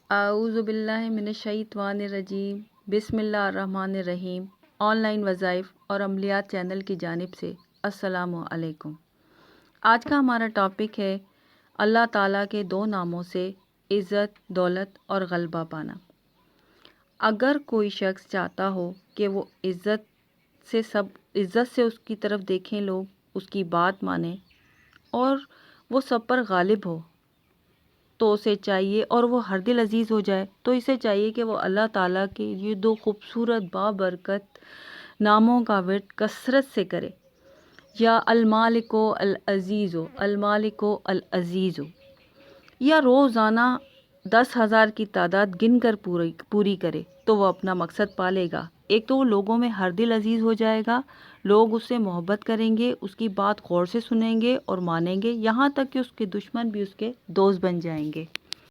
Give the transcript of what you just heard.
आऊज़ुबिल्लाहि मिनश्शैतानिर्रजीम बिस्मिल्लाहिर्रहमानिर्रहीम। ऑनलाइन वज़ाइफ़ और अमलियात चैनल की जानिब से अस्सलामु अलैकुम। आज का हमारा टॉपिक है अल्लाह ताला के दो नामों से इज़्ज़त, दौलत और ग़लबा पाना। अगर कोई शख्स चाहता हो कि वो इज़्ज़त से उसकी तरफ देखें लोग, उसकी बात माने और वो सब पर गालिब हो, तो उसे चाहिए और वो हर दिल अज़ीज़ हो जाए, तो इसे चाहिए कि वो अल्लाह ताला के ये दो खूबसूरत बाबरकत नामों का विर्द कसरत से करे। या अल मालिको अल अज़ीज़ो, अल मालिको अल अज़ीज़ो, या रोज़ाना 10,000 की तादाद गिन कर पूरी करे तो वो अपना मकसद पा लेगा। एक तो वो लोगों में हर दिल अज़ीज़ हो जाएगा, लोग उससे मोहब्बत करेंगे, उसकी बात गौर से सुनेंगे और मानेंगे, यहाँ तक कि उसके दुश्मन भी उसके दोस्त बन जाएंगे।